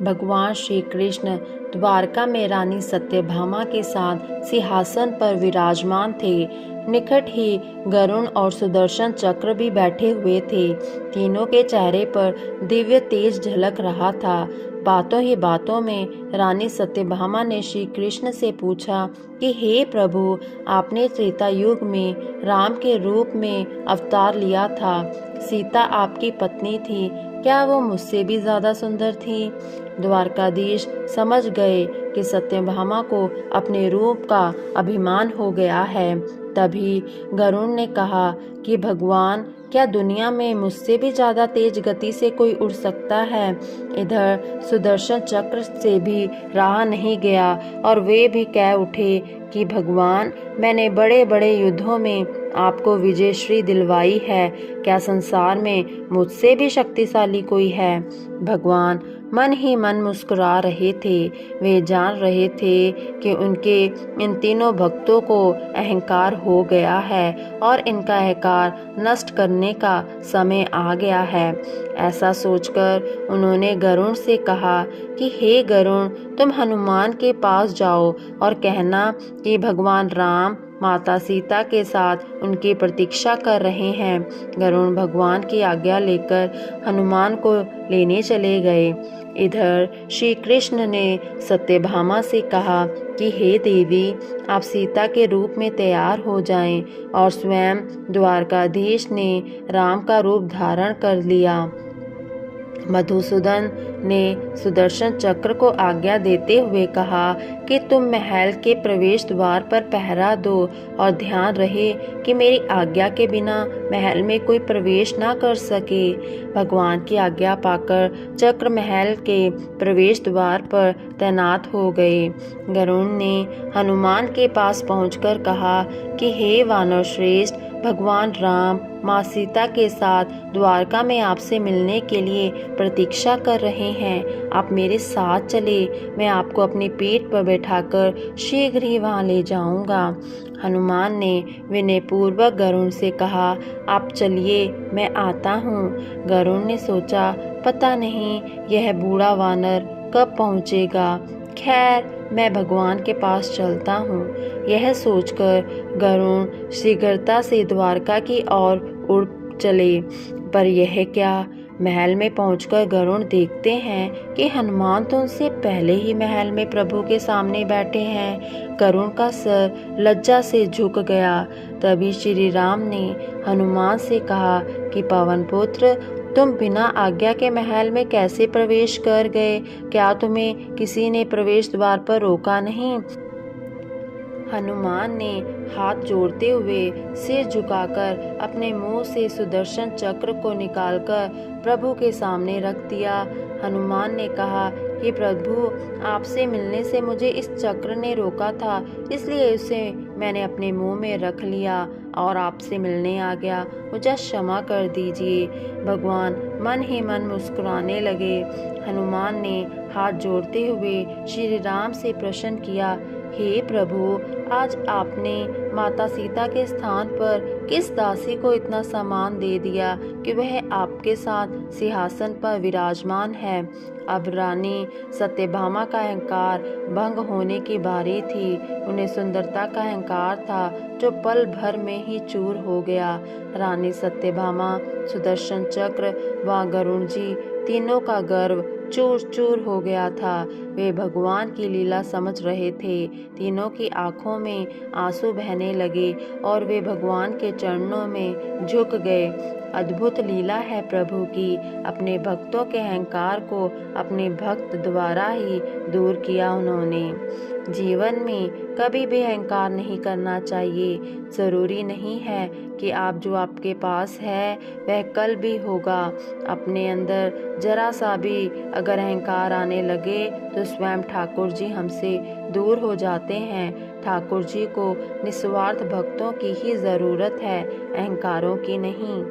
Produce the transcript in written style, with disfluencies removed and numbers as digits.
भगवान श्री कृष्ण द्वारका में रानी सत्यभामा के साथ सिंहासन पर विराजमान थे। निकट ही गरुण और सुदर्शन चक्र भी बैठे हुए थे। तीनों के चेहरे पर दिव्य तेज झलक रहा था। बातों ही बातों में रानी सत्यभामा ने श्री कृष्ण से पूछा कि हे प्रभु, आपने त्रेता युग में राम के रूप में अवतार लिया था। सीता आपकी पत्नी थी, क्या वो मुझसे भी ज्यादा सुंदर थी? द्वारकाधीश समझ गए कि सत्यभामा को अपने रूप का अभिमान हो गया है। तभी गरुड़ ने कहा कि भगवान, क्या दुनिया में मुझसे भी ज्यादा तेज गति से कोई उड़ सकता है? इधर सुदर्शन चक्र से भी रहा नहीं गया और वे भी कह उठे कि भगवान, मैंने बड़े बड़े युद्धों में आपको विजयश्री दिलवाई है, क्या संसार में मुझसे भी शक्तिशाली कोई है? भगवान मन ही मन मुस्कुरा रहे थे। वे जान रहे थे कि उनके इन तीनों भक्तों को अहंकार हो गया है और इनका अहंकार नष्ट करने का समय आ गया है। ऐसा सोचकर उन्होंने गरुड़ से कहा कि हे गरुड़, तुम हनुमान के पास जाओ और कहना कि भगवान राम माता सीता के साथ उनकी प्रतीक्षा कर रहे हैं। गरुड़ भगवान की आज्ञा लेकर हनुमान को लेने चले गए। इधर श्री कृष्ण ने सत्यभामा से कहा कि हे देवी, आप सीता के रूप में तैयार हो जाएं, और स्वयं द्वारकाधीश ने राम का रूप धारण कर लिया। मधुसूदन ने सुदर्शन चक्र को आज्ञा देते हुए कहा कि तुम महल के प्रवेश द्वार पर पहरा दो और ध्यान रहे कि मेरी आज्ञा के बिना महल में कोई प्रवेश ना कर सके। भगवान की आज्ञा पाकर चक्र महल के प्रवेश द्वार पर तैनात हो गए। गरुड़ ने हनुमान के पास पहुंचकर कहा कि हे वानर श्रेष्ठ, भगवान राम माँ सीता के साथ द्वारका में आपसे मिलने के लिए प्रतीक्षा कर रहे हैं। आप मेरे साथ चले, मैं आपको अपनी पीठ पर बैठाकर शीघ्र ही वहाँ ले जाऊंगा। हनुमान ने विनयपूर्वक गरुड़ से कहा, आप चलिए, मैं आता हूँ। गरुड़ ने सोचा, पता नहीं यह बूढ़ा वानर कब पहुँचेगा। खैर, मैं भगवान के पास चलता हूँ। यह सोचकर गरुड़ शीघ्रता से द्वारका की ओर उड़ चले। पर यह क्या, महल में पहुंचकर गरुड़ देखते हैं कि हनुमान तो उनसे पहले ही महल में प्रभु के सामने बैठे हैं। गरुड़ का सर लज्जा से झुक गया। तभी श्री राम ने हनुमान से कहा कि पवन पुत्र, तुम बिना आज्ञा के महल में कैसे प्रवेश कर गए? क्या तुम्हें किसी ने प्रवेश द्वार पर रोका नहीं? हनुमान ने हाथ जोड़ते हुए सिर झुकाकर अपने मुंह से सुदर्शन चक्र को निकालकर प्रभु के सामने रख दिया। हनुमान ने कहा कि प्रभु, आपसे मिलने से मुझे इस चक्र ने रोका था, इसलिए उसे मैंने अपने मुंह में रख लिया और आपसे मिलने आ गया। मुझे क्षमा कर दीजिए। भगवान मन ही मन मुस्कुराने लगे। हनुमान ने हाथ जोड़ते हुए श्री राम से प्रश्न किया, हे प्रभु, आज आपने माता सीता के स्थान पर किस दासी को इतना सम्मान दे दिया कि वह आपके साथ सिंहासन पर विराजमान है? अब रानी सत्यभामा का अहंकार भंग होने की बारी थी। उन्हें सुंदरता का अहंकार था जो पल भर में ही चूर हो गया। रानी सत्यभामा, सुदर्शन चक्र व गरुड़ जी तीनों का गर्व चूर चूर हो गया था। वे भगवान की लीला समझ रहे थे। तीनों की आंखों में आंसू बहने लगे और वे भगवान के चरणों में झुक गए। अद्भुत लीला है प्रभु की। अपने भक्तों के अहंकार को अपने भक्त द्वारा ही दूर किया उन्होंने। जीवन में कभी भी अहंकार नहीं करना चाहिए। जरूरी नहीं है कि आप जो आपके पास है वह कल भी होगा। अपने अंदर जरा सा भी अगर अहंकार आने लगे तो स्वयं ठाकुर जी हमसे दूर हो जाते हैं। ठाकुर जी को निस्वार्थ भक्तों की ही जरूरत है, अहंकारों की नहीं।